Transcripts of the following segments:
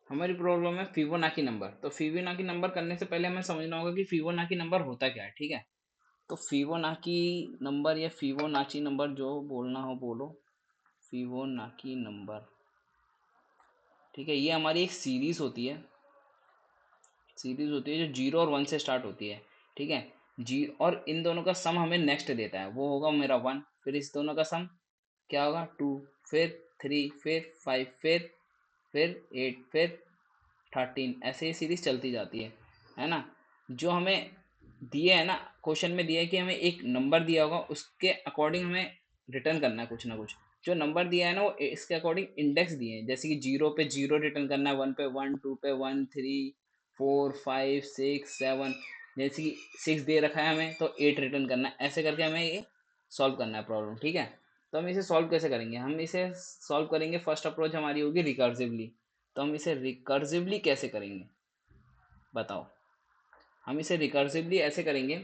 हमारी प्रॉब्लम है Fibonacci number. तो फिबोनाची नंबर करने से पहले हमें समझना होगा कि फिबोनाची नंबर होता क्या है, ठीक है। तो फिबोनाची नंबर या फिबोनाची नंबर जो बोलना हो बोलो, फिबोनाची नंबर, ठीक है। ये हमारी एक सीरीज होती है जो 0 और 1 से स्टार्ट होती है, ठीक है। जी, और इन दोनों का सम हमें नेक्स्ट देता है, वो होगा मेरा 1। फिर इस दोनों का सम क्या होगा, 2, फिर 3, फिर 5, फिर 8, फिर 13, ऐसे ही सीरीज चलती जाती है ना। जो हमें दिए है ना, क्वेश्चन में दिया है कि हमें एक नंबर दिया होगा, उसके अकॉर्डिंग हमें रिटर्न करना है कुछ ना कुछ। जो नंबर दिया है ना वो इसके अकॉर्डिंग इंडेक्स दिए हैं, जैसे कि 0 पे 0 रिटर्न करना है, 1 पे 1, 2 पे 1, 3, 4, 5, 6, 7, जैसे कि 6 दे रखा है हमें तो 8 रिटर्न करना है। ऐसे करके हमें ये सॉल्व करना है प्रॉब्लम, ठीक है। तो हम इसे सॉल्व कैसे करेंगे, हम इसे सॉल्व करेंगे, फर्स्ट अप्रोच हमारी होगी रिकर्सिवली। तो हम इसे रिकर्सिवली कैसे करेंगे बताओ। हम इसे रिकर्सिवली ऐसे करेंगे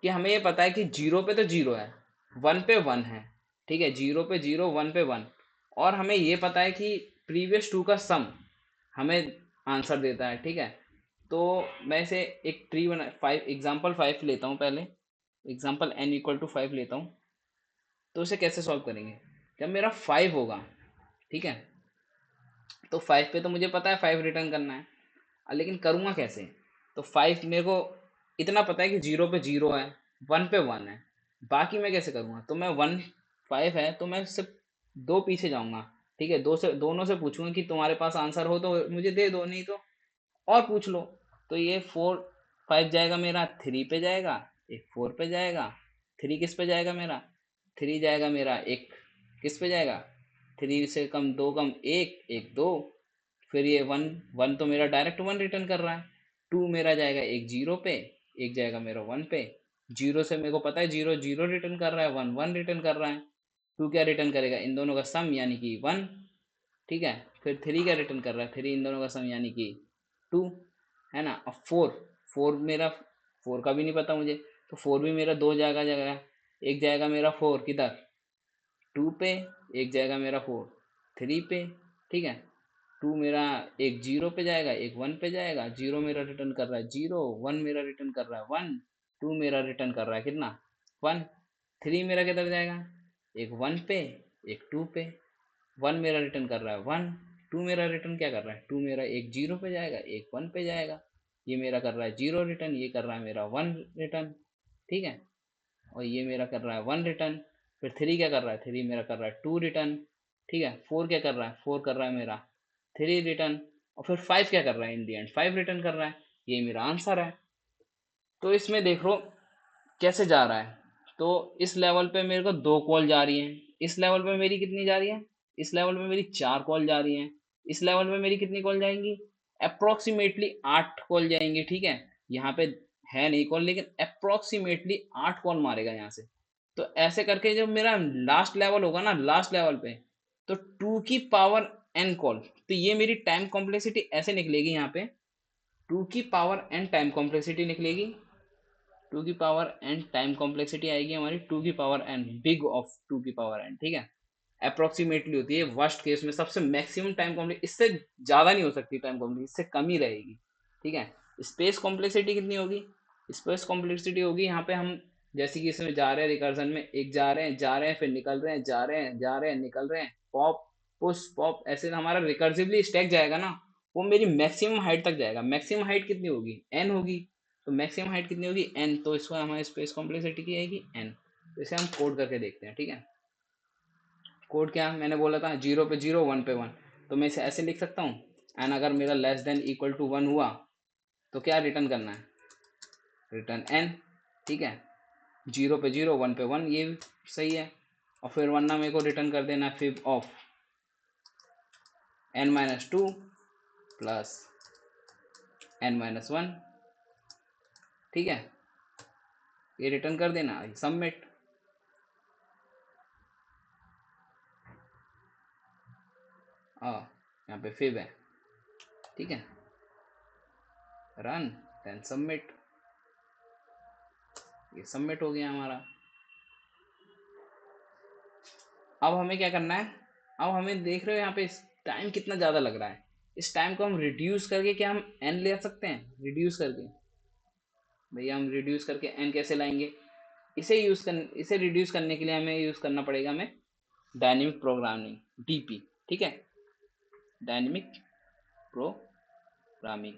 कि हमें ये पता है कि 0 पे 0 है, 1 पे 1 है, ठीक है। 0 पे 0, 1 पे 1, और हमें ये पता है कि प्रीवियस 2 का सम हमें आंसर देता है, ठीक है। तो मैं इसे एक ट्री बना 5 एग्जाम्पल 5 लेता हूँ पहले, एग्जाम्पल n = 5 लेता हूँ। तो इसे कैसे सॉल्व करेंगे, जब मेरा 5 होगा, ठीक है। तो 5 पे तो मुझे पता है 5 रिटर्न करना है, लेकिन करूँगा कैसे। तो 5 मेरे को इतना पता है कि 0 पे 0 है, 1 पे 1 है, बाकी मैं कैसे करूँगा। तो मैं 5 है तो मैं सिर्फ 2 पीछे जाऊँगा, ठीक है। दोनों से पूछूंगा कि तुम्हारे पास आंसर हो तो मुझे दे दो, नहीं तो और पूछ लो। तो ये 5 जाएगा मेरा 3 पे जाएगा, एक 4 पे जाएगा, 3 किस पे जाएगा मेरा, 3 जाएगा मेरा एक किस पे जाएगा, 3 से कम 2 कम 1, 1 2, फिर ये 1 तो मेरा डायरेक्ट 1 रिटर्न कर रहा है। 2 मेरा जाएगा एक 0 पे, एक जाएगा मेरा 1 पे। 0 से मेरे को पता है 0 0 रिटर्न कर रहा है, 1 1 रिटर्न कर रहा है। 2 क्या रिटर्न करेगा, इन दोनों का सम यानी कि 1, ठीक है। फिर 3 क्या रिटर्न कर रहा है, 3 इन दोनों का सम यानी कि 2, है ना। अब 4, 4 मेरा 4 का भी नहीं पता मुझे, तो 4 भी मेरा 2 जाएगा जाएगा, एक जाएगा मेरा 4 किधर, 2 पे, एक जाएगा मेरा 4 3 पे, ठीक है। 2 मेरा एक 0 पे जाएगा, एक 1 पे जाएगा। 0 मेरा रिटर्न कर रहा है 0, 1 मेरा रिटर्न कर रहा है 1, 2 मेरा रिटर्न कर रहा है कितना 1, 3 मेरा किधर जाएगा, एक 1 पे, एक 2 पे। 1 मेरा रिटर्न कर रहा है 1, 2 मेरा रिटर्न क्या कर रहा है 2 मेरा एक 0 पे जाएगा, एक 1 पे जाएगा। ये मेरा कर रहा है 0 रिटर्न, ये कर रहा है मेरा 1 रिटर्न, ठीक है। और ये मेरा कर रहा है 1 रिटर्न। फिर 3 क्या कर रहा है, 3 मेरा कर रहा है 2 रिटर्न, ठीक है। 4 क्या कर रहा है, 4 कर रहा है मेरा 3 रिटर्न। और फिर 5 क्या कर रहा है, इन दी एंड 5 रिटर्न कर रहा है। ये मेरा आंसर है। तो इसमें देख लो कैसे जा रहा है। तो इस लेवल पे मेरे को 2 कॉल जा रही हैं, इस लेवल पे मेरी कितनी जा रही है, इस लेवल पे मेरी 4 कॉल जा रही हैं, इस लेवल पे मेरी कितनी कॉल जाएंगी, अप्रोक्सीमेटली 8 कॉल जाएंगी, ठीक है। यहाँ पे है नहीं कॉल, लेकिन अप्रोक्सीमेटली 8 कॉल मारेगा यहाँ से। तो ऐसे करके जब मेरा लास्ट लेवल होगा ना, लास्ट लेवल पे, तो 2 की पावर n कॉल, तो ये मेरी टाइम कॉम्प्लेक्सिटी ऐसे निकलेगी यहाँ पे, 2 की पावर n टाइम कॉम्प्लेक्सिटी निकलेगी। 2 की पावर n टाइम कॉम्प्लेक्सिटी आएगी हमारी 2 की पावर n, बिग ऑफ 2 की पावर n, ठीक है। अप्रोक्सीमेटली होती है वर्स्ट केस में, सबसे मैक्सिमम टाइम कॉम्प्लेक्स, इससे ज्यादा नहीं हो सकती टाइम कॉम्प्लेक्स, इससे कम ही रहेगी, ठीक है। स्पेस कॉम्प्लेक्सिटी कितनी होगी, स्पेस कॉम्प्लेक्सिटी होगी यहाँ पे हम, जैसे कि इसमें जा रहे हैं रिकर्जन में, एक जा रहे हैं फिर निकल रहे हैं, जा रहे हैं निकल रहे हैं, पॉप पुश पॉप, ऐसे हमारा रिकर्सिवली स्टैक जाएगा ना, वो मेरी मैक्सिमम हाइट तक जाएगा। मैक्सिमम हाइट कितनी होगी, n होगी। तो मैक्सिमम हाइट कितनी होगी, n, तो इसको हमारी स्पेस कॉम्प्लेक्सिटी की आएगी n। तो इसे हम कोड करके देखते हैं, ठीक है। कोड क्या मैंने बोला था, 0 पे 0, 1 पे 1। तो मैं इसे ऐसे लिख सकता हूँ, एन अगर मेरा लेस देन इक्वल टू 1 हुआ तो क्या रिटर्न करना है, रिटर्न n, ठीक है। 0 पे 0, 1 पे 1, ये भी सही है। और फिर वरना मेरे को रिटर्न कर देना fib of n-2 plus n-1, ठीक है। ये रिटर्न कर देना, सबमिट। हाँ, यहाँ पे फिब है, ठीक है। Run, then submit. ये सबमिट हो गया हमारा। अब हमें क्या करना है, अब हमें देख रहे हो यहाँ पे टाइम कितना ज़्यादा लग रहा है, इस टाइम को हम रिड्यूस करके क्या हम n ले सकते हैं, रिड्यूस करके? भैया हम रिड्यूस करके n कैसे लाएंगे? इसे रिड्यूस करने के लिए हमें यूज करना पड़ेगा, हमें डायनेमिक प्रोग्रामिंग, डीपी। ठीक है, डायनेमिक प्रोग्रामिंग।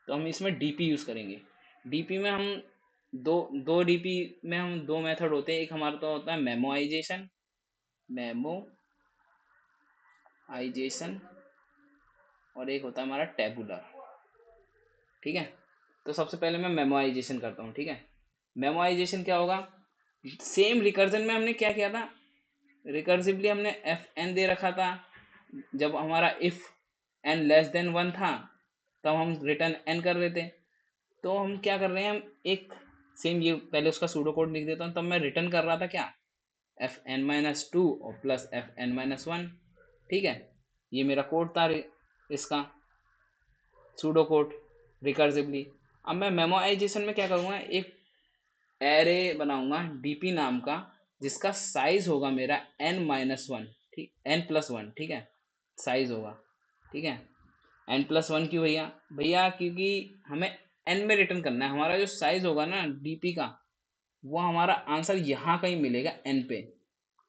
तो हम इसमें डीपी यूज करेंगे। डीपी में हम दो दो डीपी में हम दो मेथड होते हैं। एक हमारा तो होता है मेमोआइजेशन, और एक होता है हमारा टेबुलर। ठीक है, तो सबसे पहले मैं मेमोआइजेशन करता हूँ। ठीक है, मेमोआइजेशन क्या होगा? सेम रिकर्जन में हमने क्या किया था, रिकर्सिवली हमने एफ एन दे रखा था। जब हमारा if N less than one था तब हम रिटर्न एन कर रहे थे। तो हम क्या कर रहे हैं, हम एक सेम, ये पहले उसका सूडो कोड लिख देता हूँ। तब मैं रिटर्न कर रहा था क्या, एफ एन माइनस टू और plus F N minus one. ठीक है, ये मेरा कोड था इसका सूडो कोड रिकर्सिवली। अब मैं मेमोआइजेशन में क्या करूँगा, एक एरे बनाऊंगा डीपी नाम का, जिसका साइज होगा मेरा एन माइनस वन, ठीक, एन प्लस वन। ठीक है, साइज होगा। ठीक है, एन प्लस वन क्यों भैया? भैया क्योंकि हमें एन में रिटर्न करना है। हमारा जो साइज होगा ना डीपी का, वो हमारा आंसर यहाँ कहीं मिलेगा एन पे।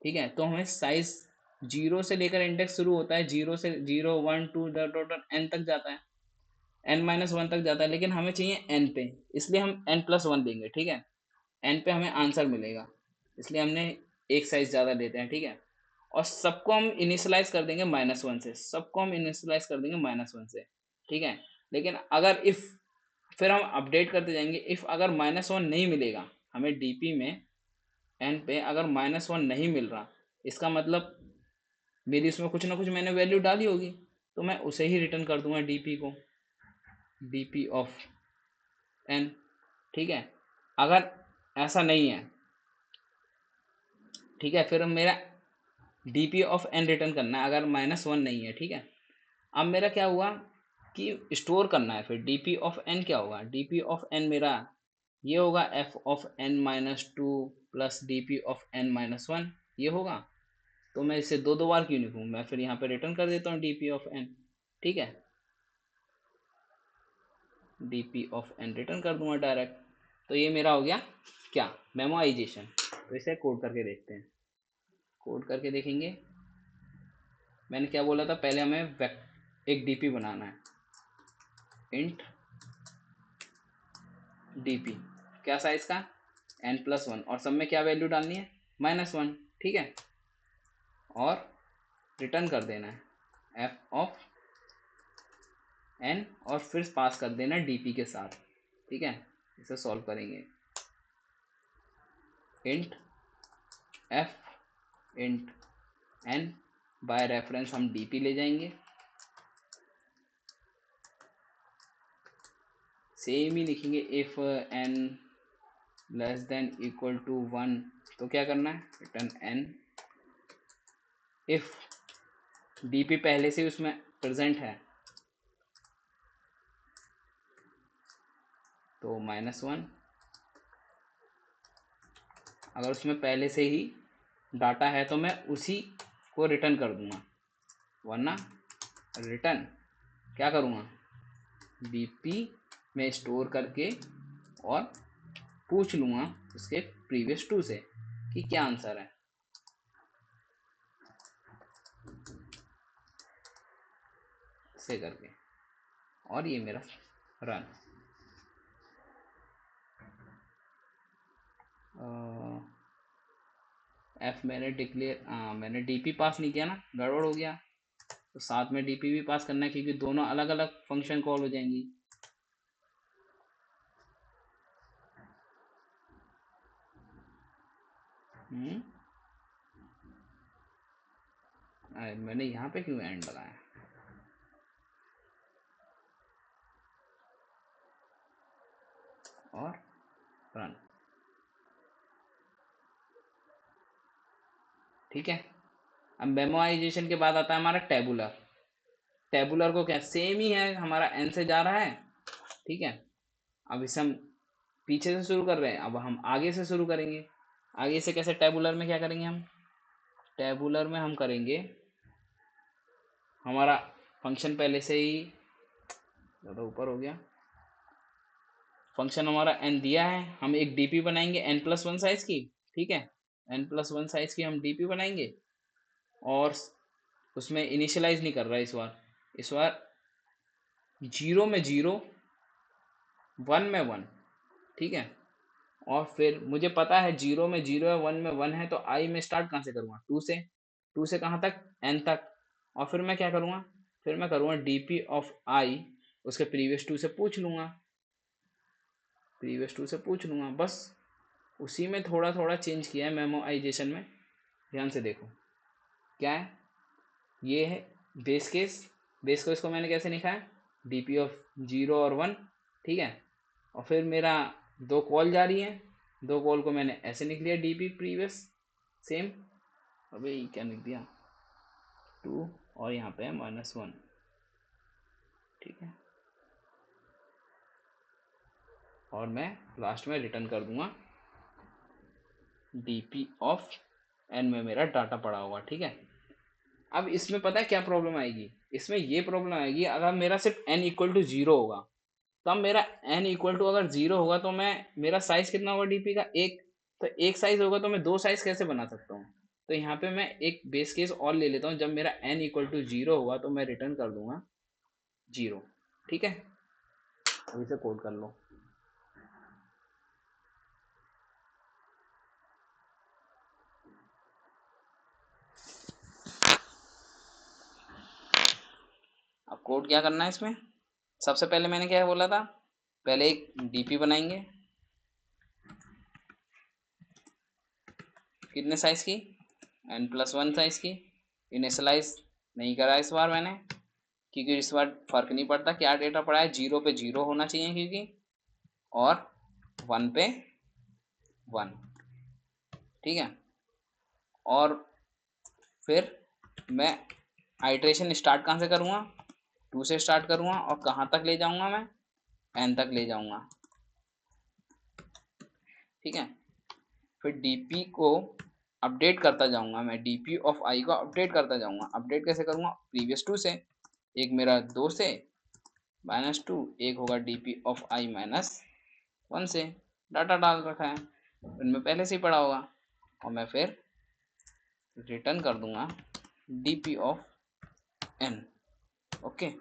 ठीक है, तो हमें साइज जीरो से लेकर इंडेक्स शुरू होता है, जीरो से zero one two dot dot N तक जाता है, एन माइनस वन तक जाता है, लेकिन हमें चाहिए एन पे, इसलिए हम एन प्लस वन देंगे। ठीक है, एन पे हमें आंसर मिलेगा, इसलिए हमने एक साइज ज़्यादा देते हैं। ठीक है, और सबको हम इनिशलाइज कर देंगे माइनस वन से, सबको हम इनिशलाइज कर देंगे माइनस वन से। ठीक है, लेकिन अगर इफ़, फिर हम अपडेट करते जाएंगे। इफ़ अगर माइनस वन नहीं मिलेगा हमें डीपी में, एन पे अगर माइनस वन नहीं मिल रहा, इसका मतलब मेरी इसमें कुछ ना कुछ मैंने वैल्यू डाली होगी, तो मैं उसे ही रिटर्न कर दूंगा, डीपी को, डीपी ऑफ एन। ठीक है, अगर ऐसा नहीं है, ठीक है, फिर मेरा डीपी ऑफ एन रिटर्न करना है अगर माइनस वन नहीं है। ठीक है, अब मेरा क्या हुआ कि स्टोर करना है। फिर डीपी ऑफ एन क्या होगा, डीपी ऑफ एन मेरा ये होगा F of N minus two plus DP of N minus one, ये होगा। तो मैं इसे दो दो बार क्यों लिखूँ, मैं फिर यहाँ पे रिटर्न कर देता हूँ डीपी ऑफ एन। ठीक है, डीपी ऑफ एन रिटर्न कर दूंगा डायरेक्ट। तो ये मेरा हो गया क्या, मेमोआइजेशन। तो इसे कोड करके देखते हैं, कोड करके देखेंगे। मैंने क्या बोला था, पहले हमें एक डीपी बनाना है, इंट डीपी, क्या साइज का, एन प्लस वन, और सब में क्या वैल्यू डालनी है, माइनस वन। ठीक है, और रिटर्न कर देना है एफ ऑफ एन, और फिर पास कर देना डीपी के साथ। ठीक है, इसे सॉल्व करेंगे, int F int N, by reference हम डीपी ले जाएंगे, सेम ही लिखेंगे। If N less than equal to one, तो क्या करना है, रिटर्न एन। इफ डीपी पहले से उसमें प्रेजेंट है तो माइनस वन, अगर उसमें पहले से ही डाटा है तो मैं उसी को रिटर्न कर दूंगा, वरना रिटर्न क्या करूँगा, डीपी में स्टोर करके और पूछ लूँगा उसके प्रीवियस टू से कि क्या आंसर है, से करके, और ये मेरा रन। एफ मैंने डिक्लेयर, मैंने डीपी पास नहीं किया ना, गड़बड़ हो गया। तो साथ में डीपी भी पास करना है, क्योंकि दोनों अलग अलग फंक्शन कॉल हो जाएंगी। मैंने यहाँ पे क्यों एंड लगाया, और रन। ठीक है, अब मेमोराइजेशन के बाद आता है हमारा टेबुलर। टेबुलर को क्या, सेम ही है, हमारा एन से जा रहा है। ठीक है, अब इसे हम पीछे से शुरू कर रहे हैं, अब हम आगे से शुरू करेंगे। आगे से कैसे, टेबुलर में क्या करेंगे हम, टेबुलर में हम करेंगे हमारा फंक्शन पहले से ही ज़्यादा ऊपर हो गया, फंक्शन हमारा n दिया है, हम एक डीपी बनाएंगे n+1 साइज की, ठीक है, n+1 साइज की हम डीपी बनाएंगे और उसमें इनिशियलाइज नहीं कर रहा है इस बार 0 में 0, 1 में 1, ठीक है। और फिर मुझे पता है 0 में 0 है, 1 में 1 है, तो आई में स्टार्ट कहाँ से करूँगा, 2 से कहाँ तक, n तक। और फिर मैं क्या करूँगा, फिर मैं करूँगा डीपी ऑफ आई, उसके प्रीवियस टू से पूछ लूँगा बस। उसी में थोड़ा थोड़ा चेंज किया है मेमोआइजेशन में, ध्यान से देखो क्या है। ये है बेस केस को मैंने कैसे लिखा है, डीपी ऑफ 0 और 1, ठीक है। और फिर मेरा 2 कॉल जा रही है, 2 कॉल को मैंने ऐसे लिख लिया डीपी प्रीवियस सेम, अबे ये क्या लिख दिया 2 और यहाँ पे है -1, ठीक है। और मैं लास्ट में रिटर्न कर दूंगा डीपी ऑफ एन में मेरा डाटा पड़ा होगा, ठीक है। अब इसमें पता है क्या प्रॉब्लम आएगी, इसमें ये प्रॉब्लम आएगी अगर मेरा सिर्फ n इक्वल टू 0 होगा, तो अब मेरा n इक्वल टू अगर 0 होगा तो मैं मेरा साइज कितना होगा डीपी का, एक, तो एक साइज होगा तो मैं 2 साइज कैसे बना सकता हूँ। तो यहाँ पे मैं एक बेस केस और ले लेता हूँ, जब मेरा n इक्वल टू 0 होगा तो मैं रिटर्न कर दूंगा 0, ठीक है। अभी से कोड कर लो। अब कोड क्या करना है इसमें, सबसे पहले मैंने क्या बोला था, पहले एक डीपी बनाएंगे कितने साइज की, n+1 साइज की। इनिशलाइज नहीं करा इस बार मैंने, क्योंकि इस बार फर्क नहीं पड़ता क्या डेटा पड़ा है, 0 पे 0 होना चाहिए क्योंकि, और 1 पे 1, ठीक है। और फिर मैं आइट्रेशन स्टार्ट कहाँ से करूँगा, 2 से स्टार्ट करूँगा और कहाँ तक ले जाऊँगा मैं, n तक ले जाऊँगा, ठीक है। फिर डीपी को अपडेट करता जाऊँगा मैं, डीपी ऑफ आई को अपडेट करता जाऊँगा। अपडेट कैसे करूँगा, प्रीवियस 2 से, एक मेरा 2 से -2, एक होगा डीपी ऑफ आई -1 से, डाटा डाल रखा है इनमें पहले से ही पड़ा होगा। और मैं फिर रिटर्न कर दूंगा डीपी ऑफ एन, ओके।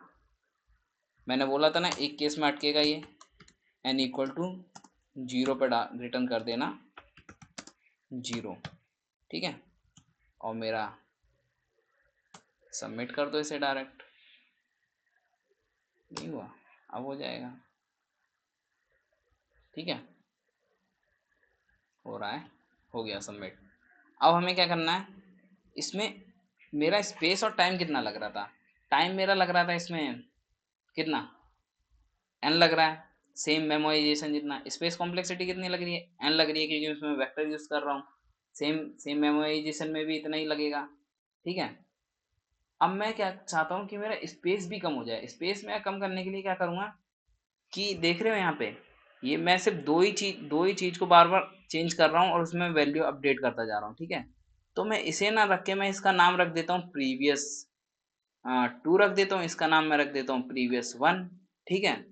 मैंने बोला था ना एक केस में अटकेगा ये, एन इक्वल टू 0 पर रिटर्न कर देना 0, ठीक है। और मेरा सबमिट कर दो इसे डायरेक्ट, नहीं हुआ, अब हो जाएगा, ठीक है, हो रहा है, हो गया सबमिट। अब हमें क्या करना है, इसमें मेरा स्पेस और टाइम कितना लग रहा था, टाइम मेरा लग रहा था इसमें कितना, n लग रहा है, सेम मेमोराइजेशन जितना। स्पेस कॉम्प्लेक्सिटी कितनी लग रही है, n लग रही है, क्योंकि उसमें वेक्टर यूज कर रहा हूँ। सेम सेम मेमोराइजेशन में भी इतना ही लगेगा, ठीक है। अब मैं क्या चाहता हूँ कि मेरा स्पेस भी कम हो जाए। स्पेस में कम करने के लिए क्या करूँगा कि देख रहे हो यहाँ पे, ये मैं सिर्फ दो ही चीज को बार बार चेंज कर रहा हूँ और उसमें वैल्यू अपडेट करता जा रहा हूँ, ठीक है। तो मैं इसे ना रख के मैं इसका नाम रख देता हूँ प्रीवियस 2 रख देता हूँ, इसका नाम मैं रख देता हूँ प्रीवियस 1, ठीक है।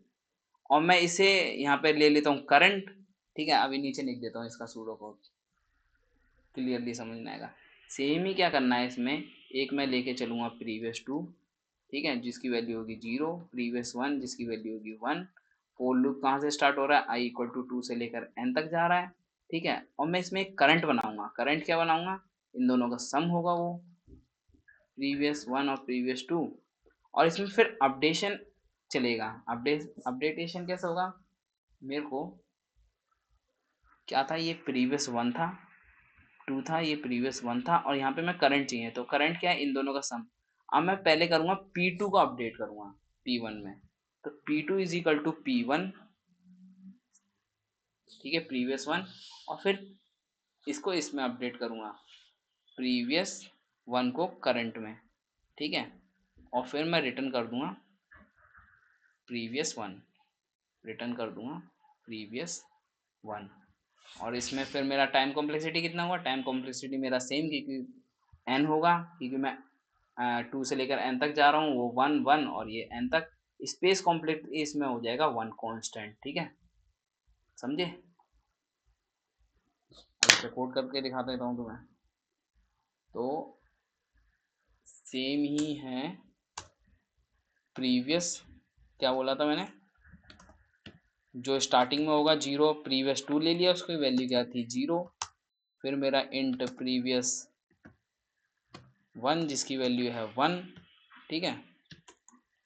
और मैं इसे यहाँ पे ले लेता हूँ करंट, ठीक है। अभी नीचे लिख देता हूँ इसका सूडो कोड, क्लियरली समझ में आएगा। सेम ही क्या करना है इसमें, एक मैं लेके चलूँगा प्रीवियस 2, ठीक है, जिसकी वैल्यू होगी 0, प्रीवियस 1 जिसकी वैल्यू होगी 1। फोर लूप कहाँ से स्टार्ट हो रहा है, आई इक्वल टू 2 से लेकर n तक जा रहा है, ठीक है। और मैं इसमें एक करंट बनाऊंगा, करंट क्या बनाऊंगा, इन दोनों का सम होगा वो, प्रीवियस 1 और प्रीवियस 2। और इसमें फिर अपडेशन चलेगा, अपडेटेशन कैसे होगा, मेरे को क्या था, ये प्रीवियस 1 था, 2 था, ये प्रीवियस 1 था, और यहाँ पे मैं करंट चाहिए, तो करंट क्या है, इन दोनों का सम। अब मैं पहले करूँगा P2 को अपडेट करूँगा P1 में, तो P2 is equal to P1, ठीक है, प्रीवियस 1। और फिर इसको इसमें अपडेट करूँगा प्रीवियस 1 को करंट में, ठीक है। और फिर मैं रिटर्न कर दूँगा प्रीवियस 1, रिटर्न कर दूँगा प्रीवियस 1। और इसमें फिर मेरा टाइम कॉम्प्लेक्सिटी कितना हुआ, टाइम कॉम्प्लेक्सिटी मेरा सेम, क्योंकि n होगा, क्योंकि मैं टू से लेकर एन तक जा रहा हूँ वो 1 1, और ये एन तक स्पेस कॉम्प्लेक्स इसमें हो जाएगा 1 कांस्टेंट। ठीक है, समझे? अब इसे कोड करके दिखा देता हूँ तुम्हें। तो सेम ही है प्रीवियस, क्या बोला था मैंने, जो स्टार्टिंग में होगा 0, प्रीवियस 2 ले लिया, उसकी वैल्यू क्या थी 0, फिर मेरा इंट प्रीवियस 1 जिसकी वैल्यू है 1। ठीक है,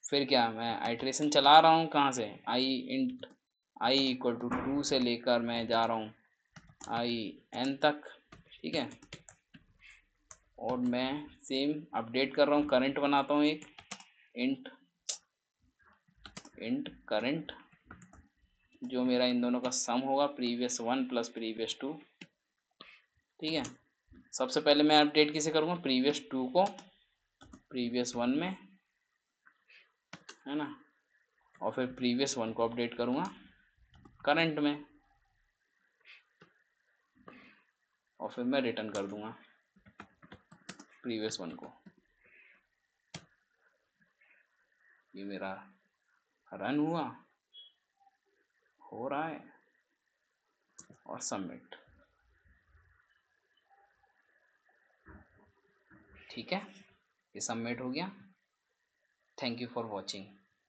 फिर क्या, मैं आइट्रेशन चला रहा हूँ कहाँ से, आई इंट आई इक्वल टू 2 से लेकर मैं जा रहा हूँ आई एन तक। ठीक है, और मैं सेम अपडेट कर रहा हूँ, करंट बनाता हूँ एक इंट करंट, जो मेरा इन दोनों का सम होगा प्रीवियस 1 प्लस प्रीवियस 2। ठीक है, सबसे पहले मैं अपडेट किसे करूँगा, प्रीवियस 2 को प्रीवियस 1 में, है ना, और फिर प्रीवियस 1 को अपडेट करूँगा करंट में, और फिर मैं रिटर्न कर दूंगा प्रीवियस 1 को। ये मेरा रन हुआ, हो रहा है, और सबमिट। ठीक है, ये सबमिट हो गया। Thank you for watching.